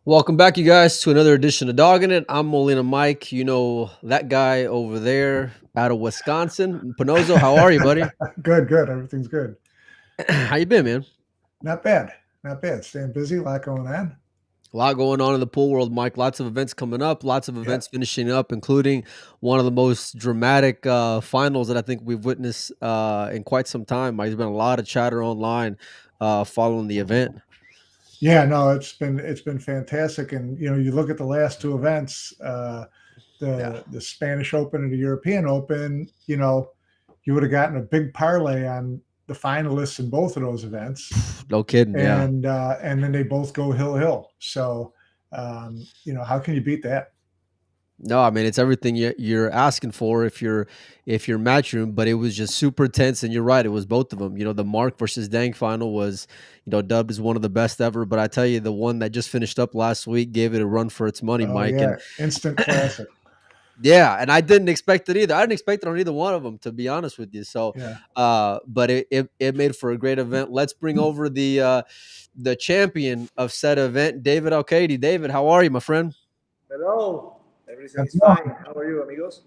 Welcome back, you guys, to another edition of Dogging It. I'm Molina Mike. You know that guy over there out of Wisconsin. Pinozo, how are you, buddy? Good, good. Everything's good. How you been, man? Not bad. Not bad. Staying busy, a lot going on. A lot going on in the pool world, Mike. Lots of events coming up, lots of Yeah. events finishing up, including one of the most dramatic finals that I think we've witnessed in quite some time. There's been a lot of chatter online following the event. Yeah, no, it's been fantastic. And you look at the last two events, Yeah, the Spanish Open and the European Open, you would have gotten a big parlay on the finalists in both of those events. no kidding. Yeah. And then they both go hill. So how can you beat that? No, I mean it's everything you're asking for if you're matchroom, but it was just super tense. And you're right, it was both of them. The Mark versus Dang final was, dubbed as one of the best ever. But I tell you, the one that just finished up last week gave it a run for its money, Oh Mike. And yeah, instant classic. yeah, and I didn't expect it either. I didn't expect it on either one of them, to be honest with you. So, Yeah. but it made for a great event. Let's bring over the champion of said event, David Alcaide. David, how are you, my friend? Hello, everything is fine. How are you, amigos?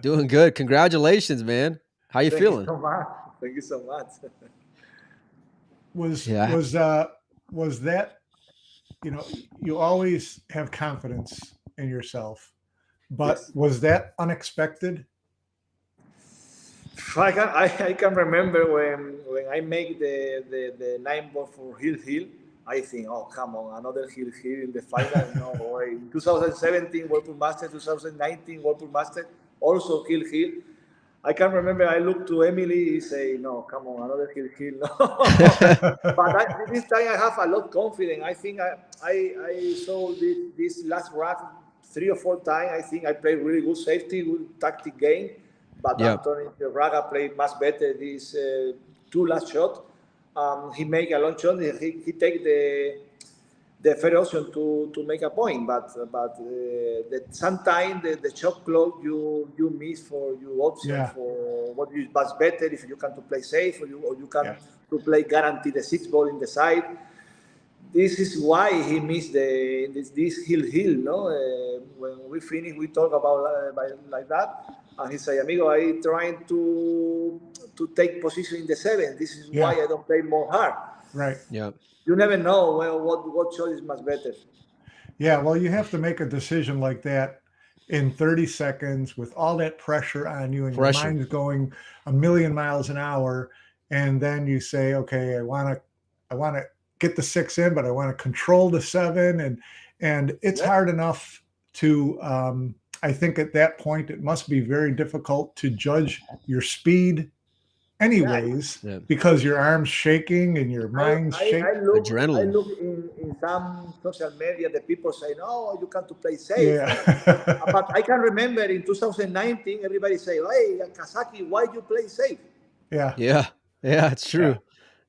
Doing good. Congratulations, man. How you Thank you feeling? so much. Thank you so much. Was Yeah. was was that you always have confidence in yourself, but Yes. was that unexpected? I can remember when I make the nine ball for Hill. I think, oh, come on, another Hill in the final. No way. 2017 World Tour Master, 2019 World Tour Master, also Hill. I can remember I looked to Emily and say, no, come on, another Hill. No. But this time I have a lot of confidence. I think I saw this last rack 3 or 4 times. I think I played really good safety, good tactic game. But Yep. Anthony Raga played much better this two last shot. He make a long shot. He take the fair option to make a point, but sometimes the shot clock you miss for your option Yeah, for what is much better if you can to play safe or you can yeah, to play guarantee the six ball in the side. This is why he missed this hill. No, when we finish, we talk about like that, and he say, "Amigo, I trying to take position in the seven. This is why yeah. I don't play more hard. Right. Yep. You never know well, what shot is much better." Yeah. Well, you have to make a decision like that in 30 seconds with all that pressure on you, and your Pressure. mind's going a million miles an hour, and then you say, "Okay, I want to get the six in, but I want to control the seven," and it's Yeah, hard enough to. I think at that point it must be very difficult to judge your speed, yeah. anyways, Yeah. because your arms shaking and your I, mind's I, I shake. look I Adrenaline. look in some social media the people say no you can't to play safe no. Yeah, But I can remember in 2019 everybody say hey Kazaki why you play safe. yeah, Yeah. Yeah, it's yeah, true.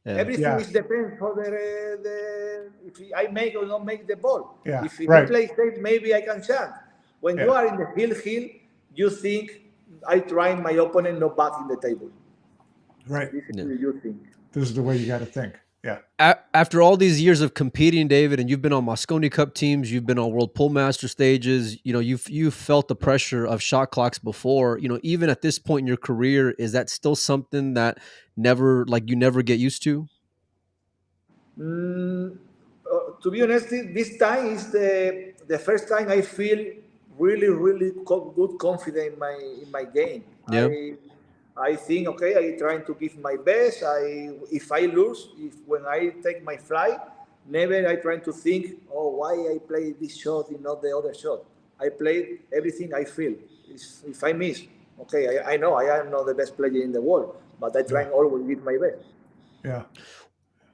Yeah. Everything yeah, is depends for the if I make or not make the ball. yeah. If he Right. play safe, maybe I can chance. When you Yeah. are in the hill, you think I try my opponent not back in the table. Right. This is Yeah. what you think. This is the way you got to think. Yeah. After all these years of competing, David, and you've been on Mosconi Cup teams, you've been on World Pull Master stages, you've felt the pressure of shot clocks before. Even at this point in your career, is that still something that you never get used to? Mm, to be honest, this time is the first time I feel really good confident in my game. Yeah. I think okay, I trying to give my best. If I lose, if when I take my flight, never I trying to think, oh, why I play this shot and not the other shot. I played everything I feel. If I miss, okay, I know I am not the best player in the world, but I Yeah. try always give my best. Yeah.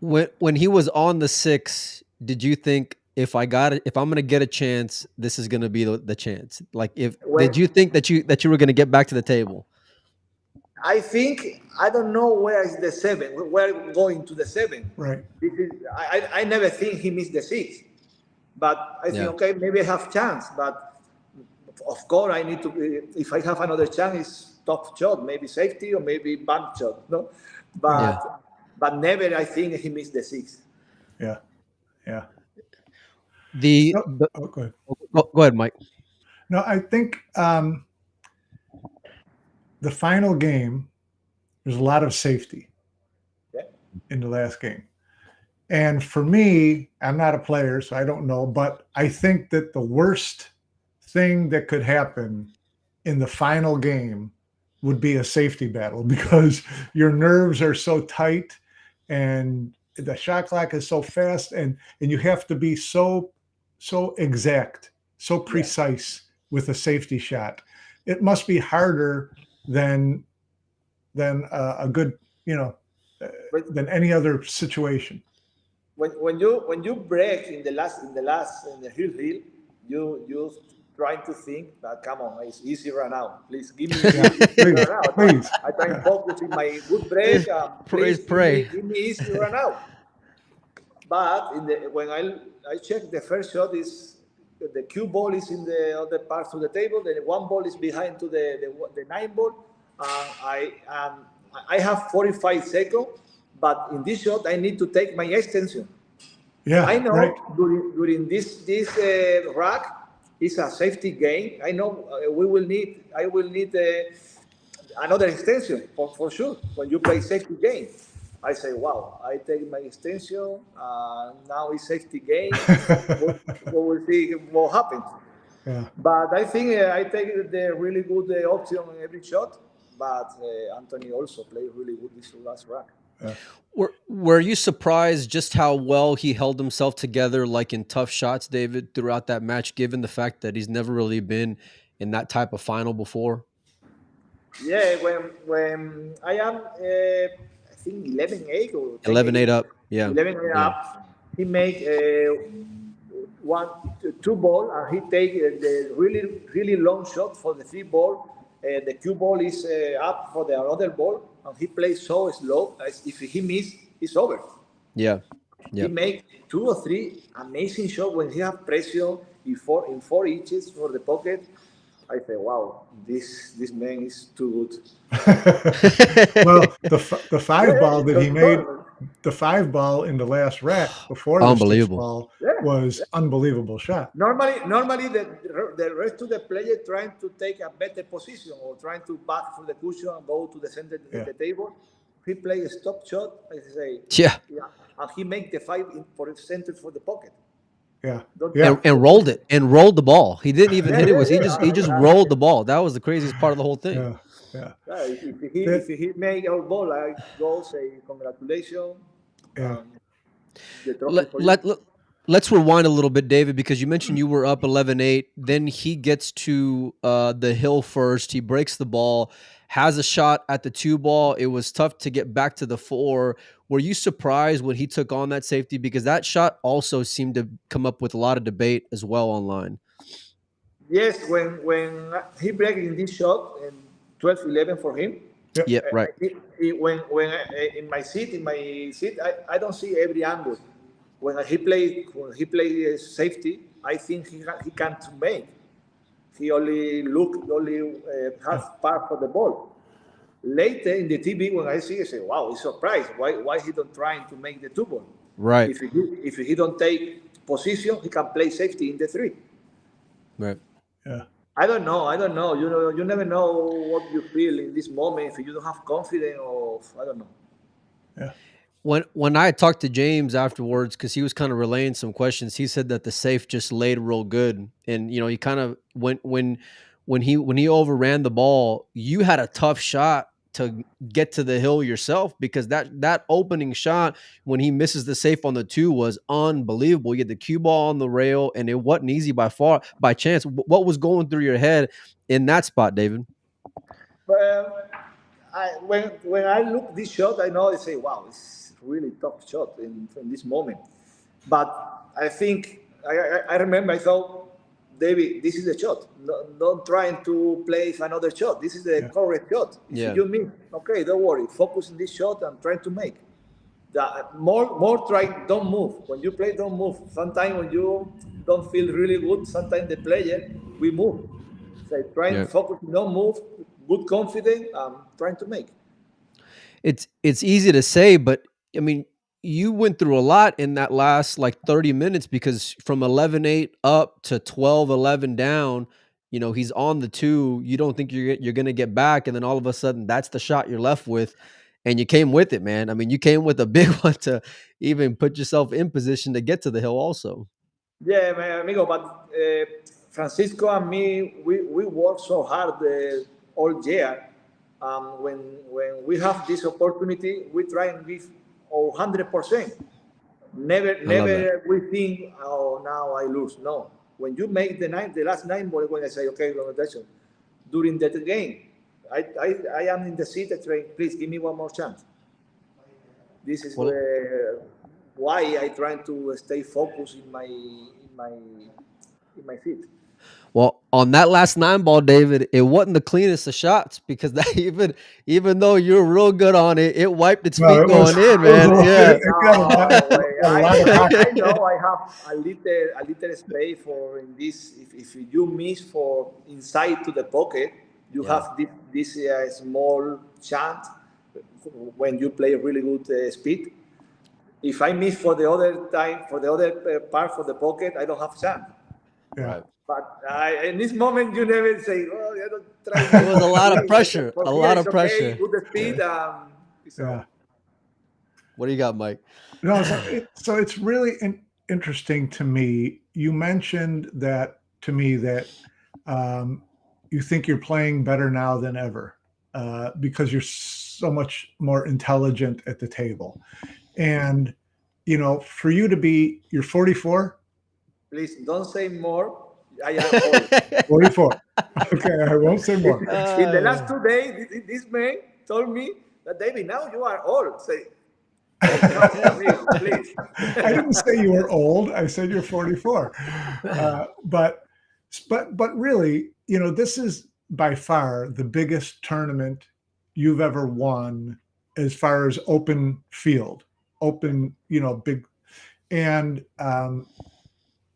When he was on the six, did you think if I'm gonna get a chance, this is gonna be the chance? Like, if When did you think that you were gonna get back to the table? I think I don't know where is the seven. We're going to the seven. Right. This is I never think he missed the six, but I think Yeah. okay maybe I have chance. But of course I need to if I have another chance, it's top shot, maybe safety or maybe bank shot. No, Yeah. Yeah. but never I think he missed the six. Yeah. Yeah. The No, the oh, go ahead. go ahead, Mike. No, I think the final game, there's a lot of safety Yeah. in the last game. And for me, I'm not a player, so I don't know, but I think that the worst thing that could happen in the final game would be a safety battle because your nerves are so tight and the shot clock is so fast and you have to be so exact, so Yeah. precise with a safety shot. It must be harder than a good, you know, uh, But than any other situation. when you break in the hill, you trying to think that come on, it's easy run out. Please give me Yeah, easy please, run out. please. I try and Yeah, focus in my good Eh, break. praise, Please pray. give me easy run out. But when I check the first shot is the cue ball is in the other parts of the table. The one ball is behind to the nine ball. I have 45 seconds, but in this shot I need to take my extension. I yeah, right. know during this rack is a safety game. I know we will need I will need another extension for sure when you play safety game. I say, wow, I take my extension. Now it's safety game. We will see what happens. Yeah. But I think I take the really good option in every shot. But Anthony also played really good this last rack. Yeah. Were you surprised just how well he held himself together, like in tough shots, David, throughout that match, given the fact that he's never really been in that type of final before? Yeah, when I am, I think 11-8 or 11-8 10-8, up. Yeah. 11 Yeah. up, he make one, two ball, and he take the really long shot for the three ball. The cue ball is up for the another ball, and he plays so slow. As if he miss, it's over. Yeah. He Yeah. make two or three amazing shots when he have pressure in 4 inches for the pocket. I say, wow, this man is too good. Well, the Yeah, five ball that yeah, he made, the five ball in the last rack before the six Unbelievable. ball yeah. was unbelievable shot. Normally the rest of the player trying to take a better position or trying to back from the cushion and go to the center of Yeah, the table. He play a stop shot, I say, Yeah. yeah, and he make the five for the center for the pocket. yeah, Don't yeah, take And rolled position. it and rolled the ball. He didn't even Yeah, hit it. yeah, Was he just rolled the ball. That was the craziest part of the whole thing. yeah, yeah. yeah. That, If he make our ball, I go say congratulations. yeah, Um, the trophy let, for you. let, let let's rewind a little bit, David, because you mentioned you were up 11-8. Then he gets to the hill first. He breaks the ball, has a shot at the two ball. It was tough to get back to the four. Were you surprised when he took on that safety? Because that shot also seemed to come up with a lot of debate as well online. Yes, when he break in this shot and 12-11 for him. yep, Yeah, right. When in my seat, I don't see every angle. When he play safety, I think he can't make. He only yeah, half part for the ball. Later in the TV, when I see, I say, "Wow, he's surprised. Why he don't trying to make the two ball? Right. If he don't take position, he can play safety in the three." Right. yeah, I don't know. You never know what you feel in this moment if you don't have confidence or I don't know. yeah. When I talked to James afterwards, because he was kind of relaying some questions, he said that the safe just laid real good, and he kind of when he overran the ball, you had a tough shot to get to the hill yourself because that opening shot when he misses the safe on the two was unbelievable. You had the cue ball on the rail, and it wasn't easy by chance. What was going through your head in that spot, David? But when I look this shot, I know I say, wow, it's really tough shot in this moment. But I think I remember I thought, David, this is the shot. No, don't trying to play another shot. This is the Yeah. correct shot. If Yeah. you miss, okay, don't worry. Focus on this shot and try to make. More try. Don't move. When you play, don't move. Sometimes when you don't feel really good, sometimes the player we move. So trying Yeah. to focus, don't move. Good confidence. Trying to make. It's easy to say, but I mean, you went through a lot in that last like 30 minutes because from 11-8 up to 12-11 down, he's on the two. You don't think you're going to get back. And then all of a sudden, that's the shot you're left with. And you came with it, man. I mean, you came with a big one to even put yourself in position to get to the hill also. Yeah, my amigo, but Francisco and me, we work so hard all year. When we have this opportunity, we try and give our 100%. Never, I love that. never we think, oh, now I lose. No. When you make the last 9 ball, when I say, okay, congratulations, during that game, I am in the seat. I try, please give me one more chance. This is Well, why I try to stay focused in my feet. Well, on that last 9 ball, David, it wasn't the cleanest of shots because that even though you're real good on it, it wiped its No, feet it was, going in, it was man. Yeah. it got No way. a lot of hockey. I know I have a little space for in this. If you miss for inside to the pocket, you Yeah. have this small chance when you play really good speed. If I miss for the other time for the other part for the pocket, I don't have chance. Yeah. Right. But in this moment, you never say, "Oh, I don't try." It was a lot of pressure. For A here, lot it's of okay. pressure. Put the Yeah. speed. It's Yeah. What do you got, Mike? No, so it's really interesting to me. You mentioned that to me that you think you're playing better now than ever because you're so much more intelligent at the table. And, for you to be, you're 44? Please don't say more. I am old. 44. Okay, I won't say more. In the last 2 days, this man told me that David, now you are old. Say, amigo, please. I didn't say you were old. I said you're 44. But really, this is by far the biggest tournament you've ever won as far as open field, open, big. And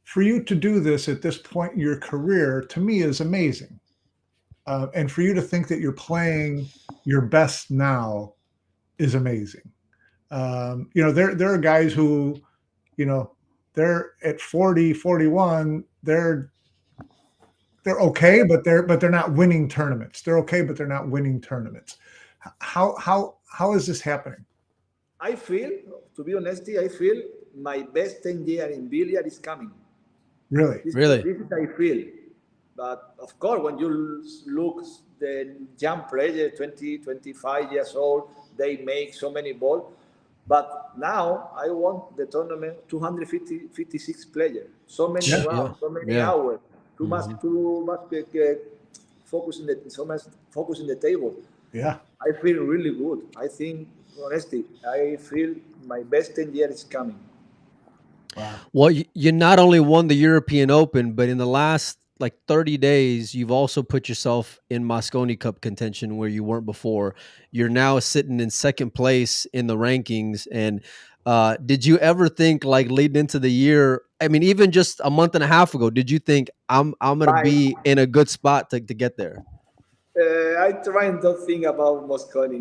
for you to do this at this point in your career, to me, is amazing. And for you to think that you're playing your best now is amazing. There are guys who, they're at 40, 41, they're okay, but they're not winning tournaments. They're okay, but they're not winning tournaments. How is this happening? I feel, to be honest, I feel my best 10 year in billiard is coming. Really? Really? This is I feel. But of course, when you look the young player, 20, 25 years old, they make so many balls. But now I want the tournament 256 players, so many Yeah. rounds, so many Yeah. hours, too much Mm-hmm. focus in the table. Yeah. I feel really good. I think, honestly, I feel my best 10 years is coming. Wow. Well, you not only won the European Open, but in the last like 30 days, you've also put yourself in Mosconi Cup contention where you weren't before. You're now sitting in second place in the rankings. And did you ever think, like leading into the year? I mean, even just a month and a half ago, did you think I'm gonna Bye. be in a good spot to get there? I try and don't think about Mosconi.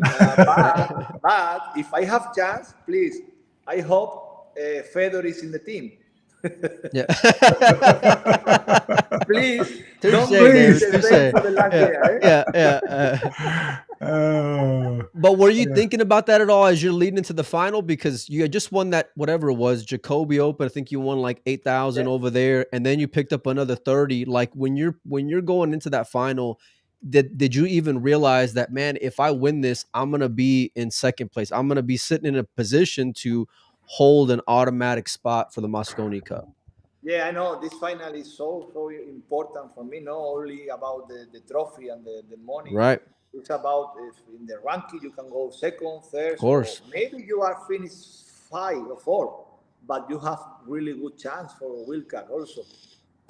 But if I have chance, please, I hope Fedor is in the team. Yeah. Please, Touche, don't David, repeat the touche. same for the last year. Yeah. But were you thinking about that at all as you're leading into the final? Because you had just won that, whatever it was, Jacoby Open. I think you won like 8,000 Yeah. over there, and then you picked up another 30. Like when you're going into that final, did you even realize that, man, if I win this, I'm gonna be in second place. I'm gonna be sitting in a position to hold an automatic spot for the Mosconi Cup. Yeah, I know this final is so important for me. Not only about the trophy and the money. Right. It's about if in the ranking you can go second, third, Of course. or maybe you are finished 5 or 4, but you have really good chance for a wild card also.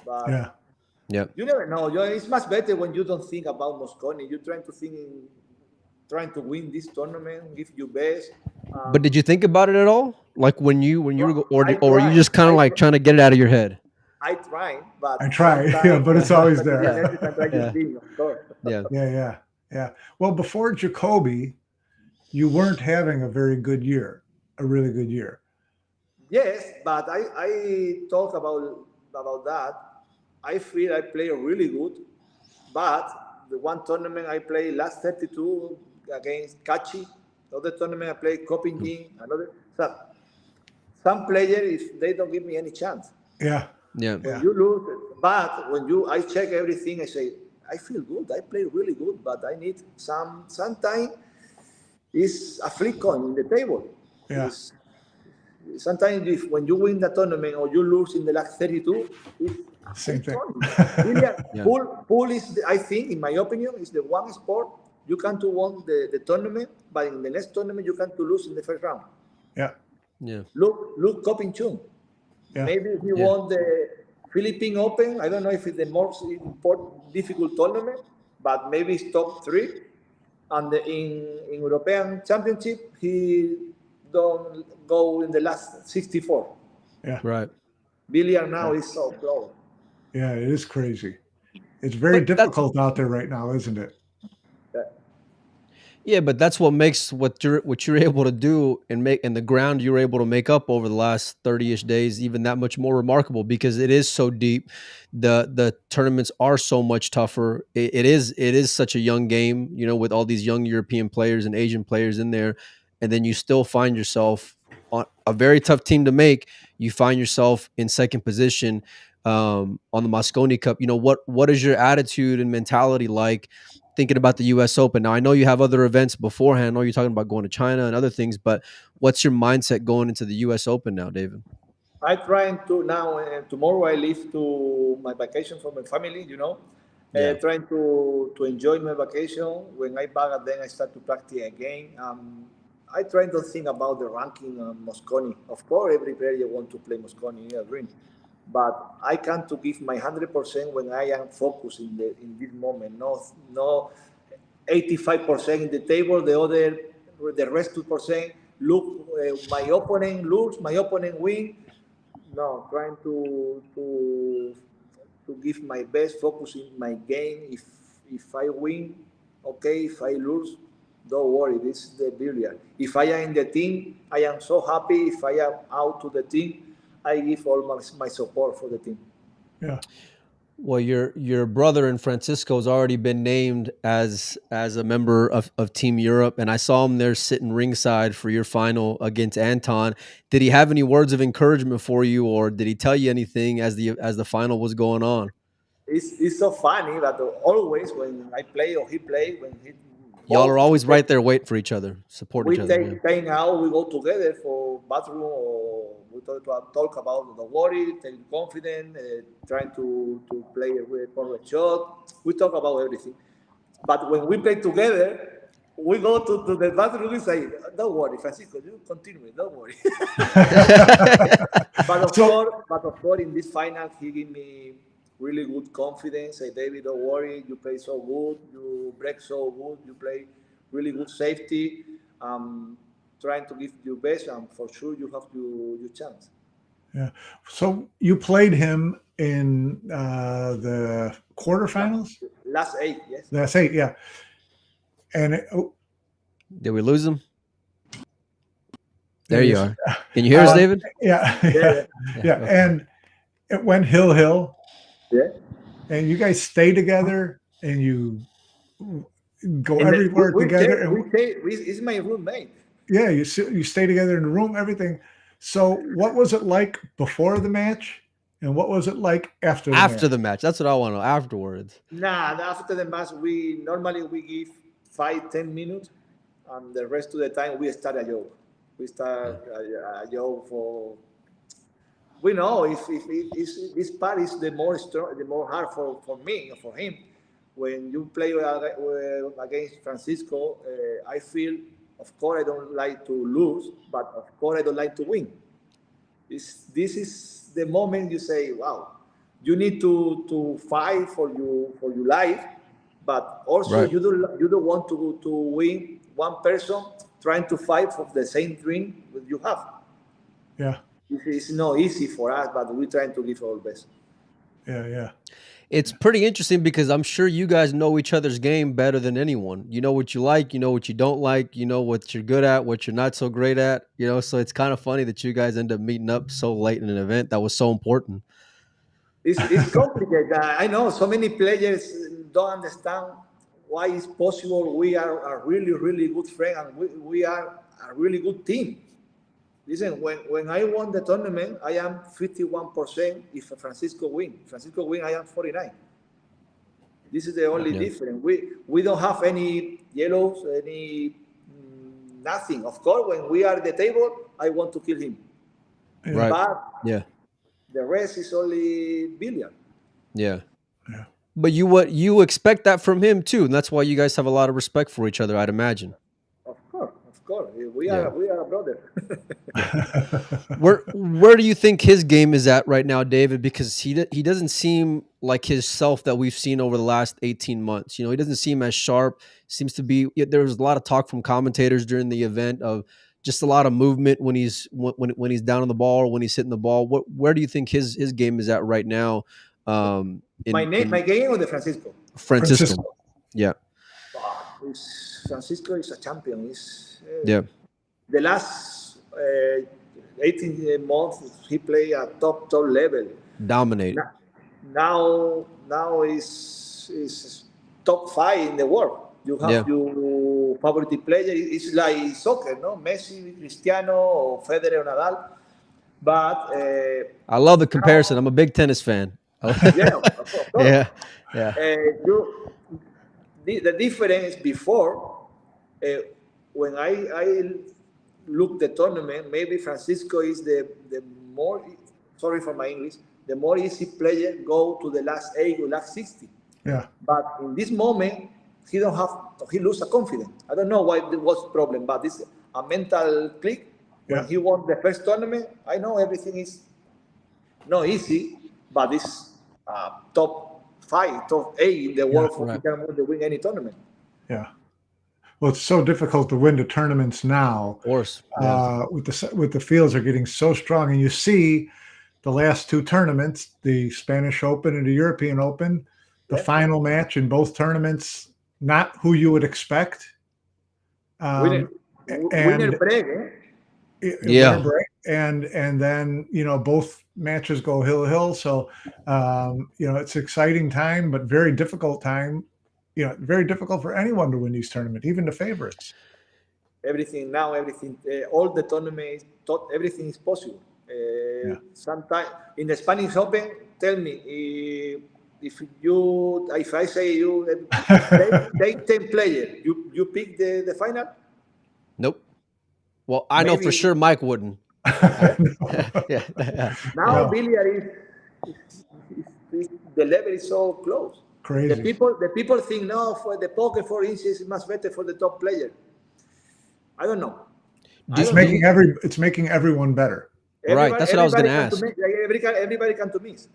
But Yeah. Yeah. you never know. It's much better when you don't think about Mosconi. You're trying to trying to win this tournament, give your best. But did you think about it at all? Like when you were, or I or were you try. just kind of like trying to get it out of your head? I try, but I try, sometimes but it's always to be there. honest, I try to think, of course. Yeah. Yeah. Well, before Jacoby, you weren't having a very good year, a really good year. Yes, but I talk about that. I feel I play really good, but the one tournament I play last 32 against Kachi, the other tournament I play Copenhagen, another. So some players, if they don't give me any chance, Yeah. Yeah. when Yeah. you lose, but when you, I check everything, I say, I feel good, I play really good, but I need sometime is a free coin in the table. Yeah. Is sometimes if when you win the tournament or you lose in the last 32, it's a free Same thing. coin. Billiard Yeah. pool is I think in my opinion is the one sport you can to win the tournament, but in the next tournament you can to lose in the first round. Yeah. Yeah. Look Copin Chung. Yeah. Maybe he Yeah. won the Philippine Open. I don't know if it's the most important difficult tournament, but maybe it's top three. And in European Championship, he don't go in the last 64. Yeah. Right. Billiard now Yeah. is so close. Yeah. It is crazy. It's very But that's difficult out there right now, isn't it? Uh, Yeah, but that's what makes what you're able to do and make and the ground you're able to make up over the last 30ish days even that much more remarkable because it is so deep. The tournaments are so much tougher. It is such a young game, with all these young European players and Asian players in there, and then you still find yourself on a very tough team to make. You find yourself in second position on the Mosconi Cup. What is your attitude and mentality like? Thinking about the U.S. Open. Now, I know you have other events beforehand. I know you're talking about going to China and other things, but what's your mindset going into the U.S. Open now, David? I trying to now tomorrow I leave to my vacation for my family. Yeah, Trying to enjoy my vacation. When I back, then I start to practice again. I try to think about the ranking on Mosconi. Of course, every player want to play Mosconi green, but I can to give my 100% when I am focused in this moment. No, 85% in the table. The rest 2% look. My opponent lose, my opponent win. No, trying to give my best, focus in my game. If I win, okay. If I lose, don't worry. This is the billiard. If I am in the team, I am so happy. If I am out to the team, I give all my support for the team. Yeah. well, your brother in Francisco has already been named as a member of Team Europe, and I saw him there sitting ringside for your final against Anton. Did he have any words of encouragement for you, or did he tell you anything as the final was going on? It's so funny that always when I play or he play, when he Y'all are both always right there waiting for each other, support we each other. Yeah. take time out, we go together for bathroom or we talk about the worry, take confidence, trying to play with for a shot. We talk about everything. But when we play together, we go to the bathroom and say, don't worry, Francisco, you continue, don't worry. So But of course, in this final, he gave me really good confidence. Say, David, don't worry. You play so good. You break so good. You play really good safety. Trying to give your best, and for sure you have your chance. yeah. So you played him in the Last, quarterfinals? last eight, yes. That's eight, yeah. And Did we lose him? there There he you is. are. Can you hear us, Um, David? yeah, Yeah, yeah, yeah, Yeah. yeah. Okay. And it went hill, yeah. and you guys stay together, and you go And everywhere together. And it's my roommate. yeah, you stay together in the room, everything. So, what was it like before the match, and what was it like after the After match? the match, that's what I want to know. Afterwards. Nah, after the match, we normally we give 5, 10 minutes, and the rest of the time we start a joke. We Yeah. start a joke for. We know if this part is the more strong, the more hard for me or for him. When you play against Francisco, I feel, of course, I don't like to lose, but of course, I don't like to win. This is the moment you say, wow, you need to fight for your life, but also Right. you don't want to win one person trying to fight for the same dream that you have. Yeah, It's not easy for us, but we're trying to give our best. yeah, yeah. It's pretty interesting because I'm sure you guys know each other's game better than anyone. You know what you like, you know what you don't like, you know what you're good at, what you're not so great at, so it's kind of funny that you guys end up meeting up so late in an event that was so important. It's complicated. I know so many players don't understand why it's possible. We are a really, really good friend, and we are a really good team. Listen, when I won the tournament, I am 51% if Francisco win. Francisco win, I am 49. This is the only Yeah. difference. We don't have any yellows, any nothing. Of course, when we are at the table, I want to kill him. Right. But Yeah. the rest is only billiard. Yeah. Yeah. But you expect that from him too, and that's why you guys have a lot of respect for each other, I'd imagine. Of course. We Yeah. are a brother. Where do you think his game is at right now, David? Because he doesn't seem like his self that we've seen over the last 18 months. He doesn't seem as sharp. Seems to be there was a lot of talk from commentators during the event of just a lot of movement when he's down on the ball or when he's hitting the ball. Where do you think his game is at right now? My game or the Francisco? Francisco. Yeah. Francisco is a champion. Yeah. The last 18 months he played at top level. Dominate. Now is top 5 in the world. You have your favorite player. It's like soccer, no? Messi, Cristiano, or Federer, or Nadal. But I love the comparison. I'm a big tennis fan. Yeah, of course. Yeah. The difference before when I look the tournament, maybe Francisco is the more, sorry for my English, the more easy player go to the last 8 or last 60. Yeah. But in this moment, he lose a confidence. I don't know why it was problem, but it's a mental click. When he won the first tournament, I know everything is not easy, but it's top 5, top 8 in the world for he can win any tournament. Yeah. Well, it's so difficult to win the tournaments now. Of course. With the fields are getting so strong, and you see the last 2 tournaments, the Spanish Open and the European Open, the final match in both tournaments, not who you would expect. Winner break, winner break, and then both matches go hill. So it's exciting time, but very difficult time. Very difficult for anyone to win these tournaments, even the favorites. All the tournaments, everything is possible. Sometimes in the Spanish Open, tell me if I say you take 10 players, you pick the final? Nope. Well, I know for sure Mike wouldn't. Now billiard is the level is so close. Crazy. The people think no, for the poker, for instance, is much better for the top player. I don't know. It's making everyone better. Right. That's what I was going to ask. Everybody can to miss.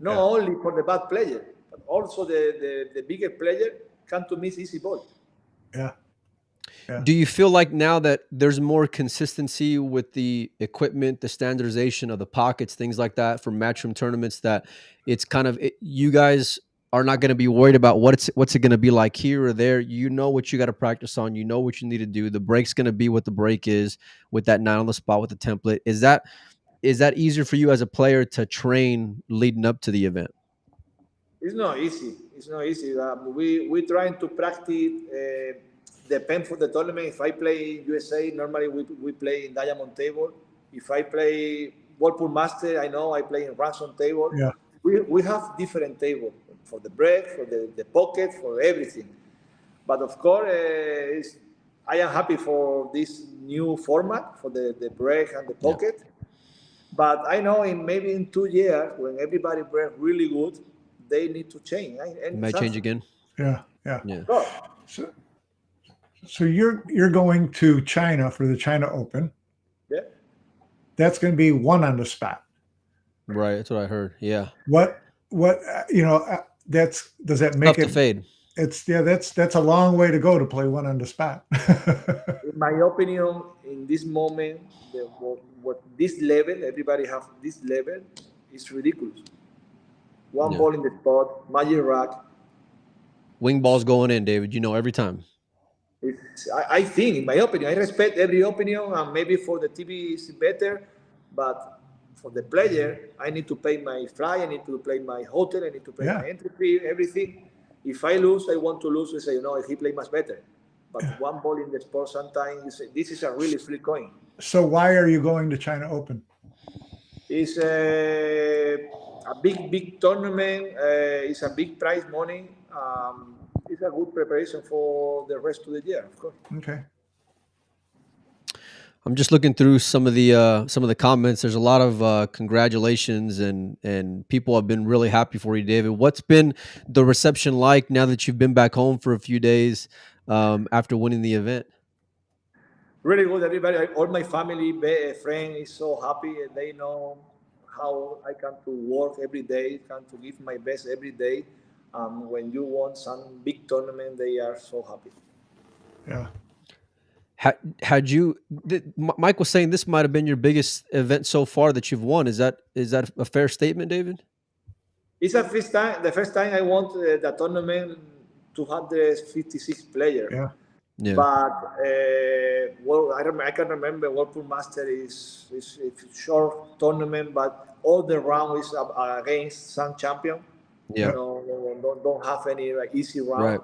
Not only for the bad player, but also the bigger player can to miss easy ball. Yeah. Do you feel like now that there's more consistency with the equipment, the standardization of the pockets, things like that for matchroom tournaments, that it's kind of you guys are not going to be worried about what's it going to be like here or there? You know what you got to practice on. You know what you need to do. The break's going to be what the break is with that 9 on the spot with the template. Is that easier for you as a player to train leading up to the event? It's not easy. We trying to practice. Depend for the tournament. If I play USA, normally we play in diamond table. If I play Whirlpool Master, I know I play in ransom table. Yeah. We have different tables for the break, for the pocket, for everything. But of course, I am happy for this new format for the break and the pocket. Yeah. But I know maybe in 2 years, when everybody break really good, they need to change. It might change again. Yeah. So you're going to China for the China Open. Yeah. That's going to be 1 on the spot. Right. That's what I heard. Yeah. What does that make it tough to fade? That's a long way to go to play 1 on the spot. In my opinion, in this moment, what this level, everybody have this level, is ridiculous. One Yeah. ball in the spot, magic rack. Wing balls going in, David. You know, every time. I think, in my opinion, I respect every opinion, and maybe for the TV is better, but for the player, I need to pay my fly, I need to pay my hotel, I need to pay my Yeah. entry fee, everything. If I lose, I want to lose. I say, no, he play much better. But one ball in the sport sometimes, you say, this is a really free coin. So why are you going to China Open? It's a big tournament. It's a big prize money. It's a good preparation for the rest of the year, of course. Okay. I'm just looking through some of the comments. There's a lot of congratulations and people have been really happy for you, David. What's been the reception like now that you've been back home for a few days after winning the event? Really good, everybody. All my family, friend is so happy. They know how I come to work every day, come to give my best every day. When you won some big tournament, they are so happy. Yeah. Had you? Mike was saying this might have been your biggest event so far that you've won. Is that a fair statement, David? It's the first time I won the tournament, 256 players. Yeah. Yeah, But well, I can remember World Tour Master is short tournament, but all the round is against some champion. yeah, Yeah. No, don't have any like easy round.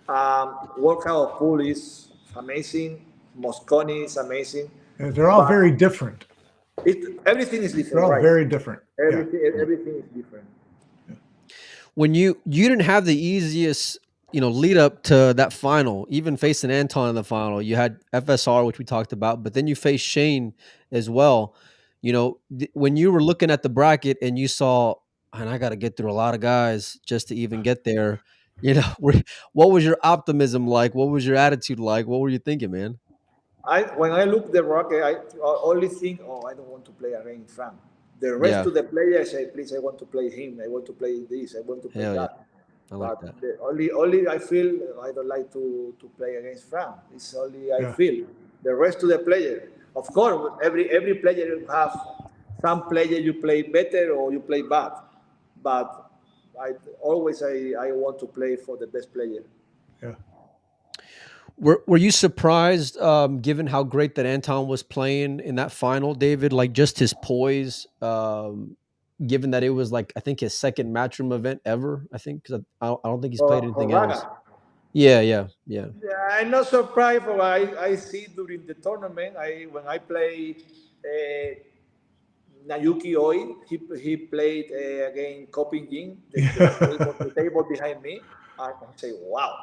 right. Workout of pool is amazing. Mosconi is amazing, Yeah, they're all but very different. everything is They're different, all right? very different. Yeah. Everything is different. When you didn't have the easiest lead up to that final, even facing Anton in the final. You had FSR, which we talked about, but then you faced Shane as well. When you were looking at the bracket and you saw, and I got to get through a lot of guys just to even get there. What was your optimism like? What was your attitude like? What were you thinking, man? When I look the rocket, I only think, oh, I don't want to play against Frank. The rest Yeah, of the players say, please, I want to play him. I want to play this. I want to play hell yeah, that. I like But that. the only I feel I don't like to play against Frank. It's only I Yeah. feel. The rest of the player, of course, every player have some player you play better or you play bad. But I want to play for the best player. Yeah. Were you surprised, given how great that Anton was playing in that final, David? Like just his poise, given that it was like I think his second matchroom event ever. I think because I don't think he's played For anything else. Raga. Yeah, yeah, yeah, Yeah, I'm not surprised for what I see during the tournament. When I play Nayuki Oi, he played against Coping Jin, the table behind me. I can say, wow.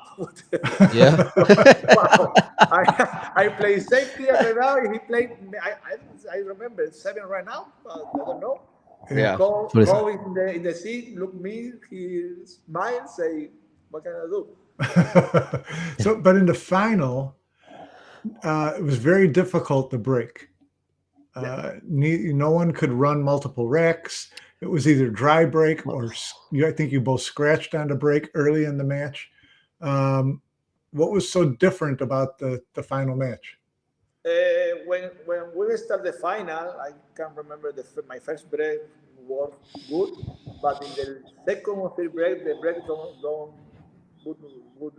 yeah. Wow. I play safety and right now he played, I remember 7 right now, I don't know. Yeah. That's what Call in the seat, look me, he smiles, say, what can I do? So, but in the final, it was very difficult to break. Yeah. No one could run multiple racks. It was either dry break or I think you both scratched on the break early in the match. What was so different about the final match? When we start the final, I can't remember my first break was good, but in the second or third break, the break don't good good.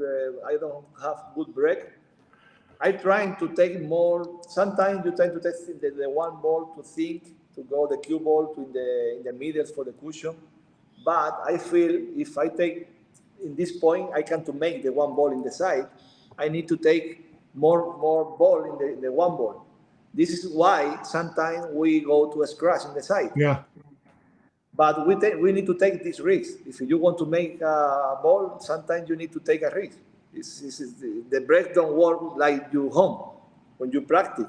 I don't have good break. I trying to take more. Sometimes you try to take the one ball to think to go the cue ball to in the middle for the cushion, but I feel if I take in this point I can to make the one ball in the side. I need to take more ball in the one ball. This is why sometimes we go to a scratch in the side. Yeah. But we need to take this risk. If you want to make a ball, sometimes you need to take a risk. The break don't work like you home when you practice.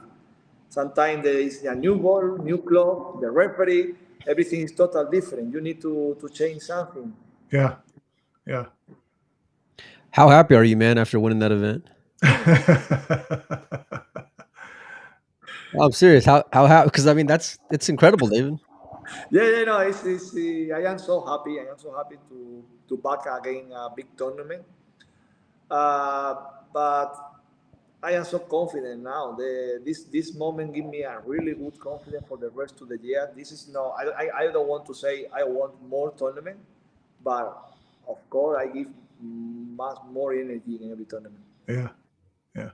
Sometimes there is a new ball, new club, the referee, everything is totally different. You need to change something. Yeah. Yeah. How happy are you, man, after winning that event? I'm serious. How? Because I mean, it's incredible, David. Yeah, no, I am so happy. I am so happy to back again a big tournament. Uh, but I am so confident now. This moment give me a really good confidence for the rest of the year. This is no, I don't want to say I want more tournament. but of course I give much more energy in every tournament. Yeah. Yeah.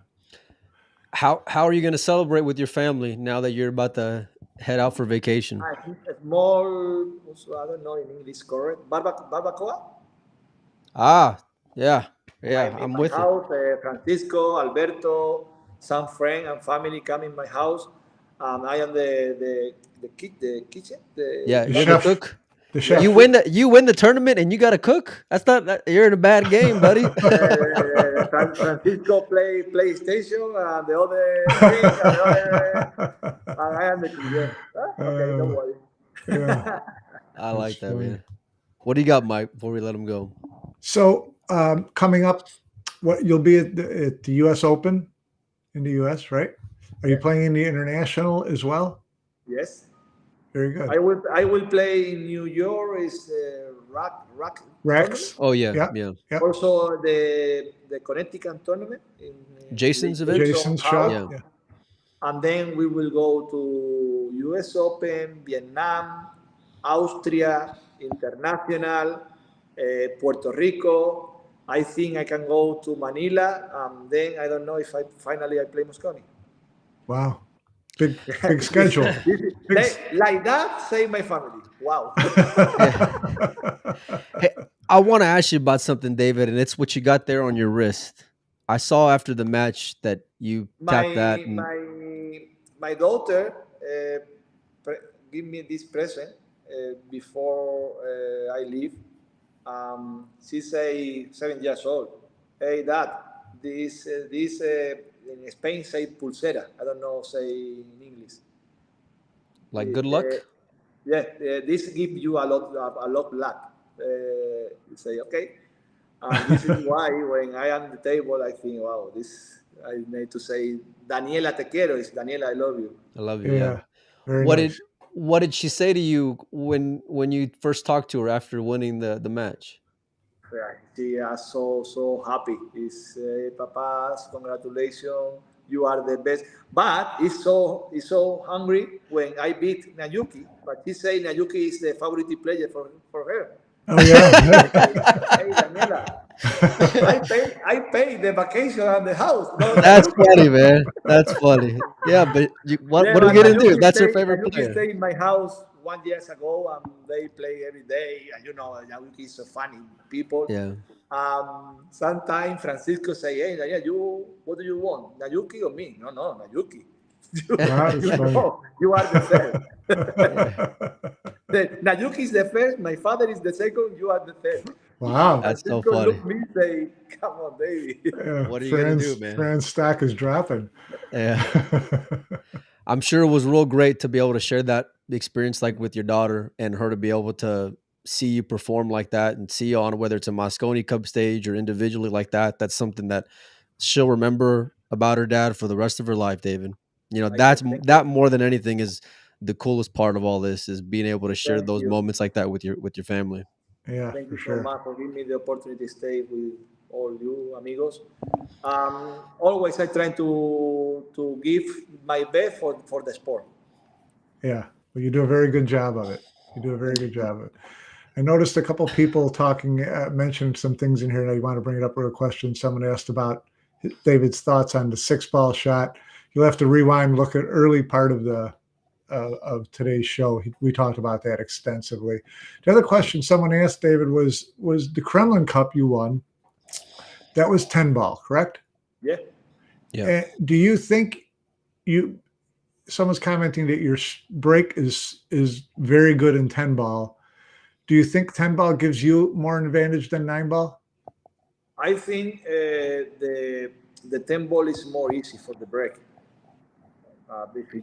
How are you going to celebrate with your family now that you're about to head out for vacation? I think a small, also, I don't know in English correct, barbacoa. Ah, yeah, In I'm my with it. house, Francisco, Alberto, some friend and family come in my house. I am the kitchen, Yeah, The you're the chef. cook. The yeah, chef. You win the tournament and you got to cook. That's not that, you're in a bad game, buddy. Francisco play PlayStation and the other drink and the other. And I am the cook. Yeah. Okay, don't worry. Yeah. I That's like that, funny. man. What do you got, Mike? Before we let him go. So coming up, what you'll be at the U.S. Open in the U.S., right? Are you Yeah. playing in the international as well? Yes. Very good. I will play in New York. Is rock tournament. Rex. Oh yeah, Yeah. yeah. Yep. Also the Connecticut tournament in Jason's event. Jason Jason's House, shop. Yeah. Yeah. and then we will go to U.S. Open, Vietnam, Austria, International, Puerto Rico. I think I can go to Manila, and then I don't know if I finally I play Mosconi. Wow. Big schedule. Big. Like that, save my family. Wow. Yeah. Hey, I want to ask you about something, David, and it's what you got there on your wrist. I saw after the match that you tapped that, my and my my daughter give me this present before I leave. She's 7 years old. Hey, Dad, this in Spain say pulsera. I don't know say in English. like, good Uh, luck. yeah, this gives you a lot luck. You say okay, and this is why when I am at the table, I think, wow, this I need to say, Daniela te quiero. Is Daniela, I love you. I love you. Yeah. Yeah. Very What did nice. what did she say to you when you first talked to her after winning the match? Yeah, she is so happy. Is papas, congratulations, you are the best. But it's so hungry when I beat Nayuki. But she say Nayuki is the favorite player for her. Oh yeah. I say, hey Daniela, I pay the vacation and the house, no That's Nayuki. funny, man. That's funny. Yeah, but Yeah, what are we but gonna do? That's her favorite Nayuki player. stayed in my house 1 year ago, and they play every day. And Nayuki is so funny people. Yeah. Sometimes Francisco say, "Hey, Daniel, what do you want, Nayuki or me?" No, no, Nayuki. Wow, that's funny. You are the third. Yeah. Nayuki is the first. My father is the second. You are the third. Wow. That's so Francisco funny. look me say, "Come on, baby." What are you gonna do, man? Fran's stock is dropping. Yeah. I'm sure it was real great to be able to share that experience like with your daughter and her to be able to see you perform like that and see you on whether it's a Mosconi Cup stage or individually like that. That's something that she'll remember about her dad for the rest of her life, David. You know, Thank you. that more than anything is the coolest part of all this is being able to share Thank those you. moments like that with your family. Yeah, Thank for you so sure. much for giving me the opportunity to stay with all you amigos. Always I try to give my best for the sport. Yeah. Well, you do a very good job of it. You do a very Thank good you. job of it. I noticed a couple people talking, mentioned some things in here, and I want to bring it up with a question. Someone asked about David's thoughts on the 6-ball shot. You'll have to rewind, look at early part of today's show. We talked about that extensively. The other question someone asked David was the Kremlin Cup you won. That was 10-ball, correct? Yeah. Yeah. Do you think you? Someone's commenting that your break is very good in 10-ball. Do you think 10-ball gives you more advantage than 9-ball? I think the 10 ball is more easy for the break. If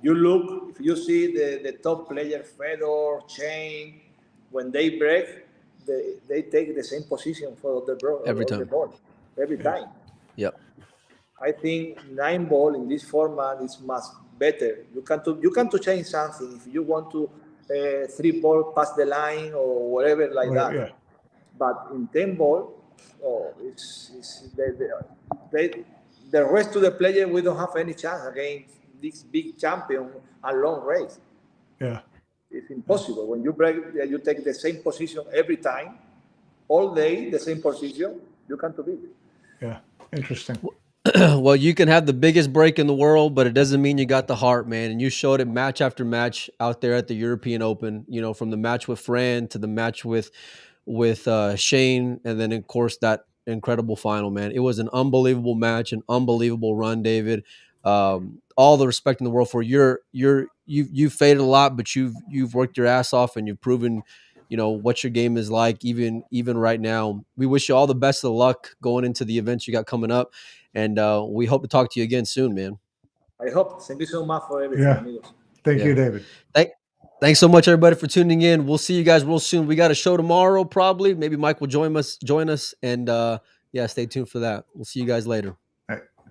you see the top player, Fedor, Chain, when they break, they take the same position for Every of the time. ball every Yeah. time. Yep. I think 9 ball in this format is much better. You can to change something if you want to 3 ball pass the line or whatever like Well, that. yeah. But in 10 ball, oh, it's the rest of the player we don't have any chance against this big champion and long race. Yeah. It's impossible when you break. You take the same position every time. all day the same position, you can't beat. Yeah, interesting. Well, you can have the biggest break in the world, but it doesn't mean you got the heart, man. And you showed it match after match out there at the European Open. You know, from the match with Fran to the match with Shane, and then of course that incredible final, man. It was an unbelievable match, an unbelievable run, David. All the respect in the world for you've faded a lot, but you've worked your ass off and you've proven, you know, what your game is like, even right now. We wish you all the best of luck going into the events you got coming up, and we hope to talk to you again soon, man. I hope. Thank you so much for everything, Yeah. amigos. Thank Yeah. you, David. Thanks so much, everybody, for tuning in. We'll see you guys real soon. We got a show tomorrow, probably. Maybe Mike will join us, and yeah, stay tuned for that. We'll see you guys later.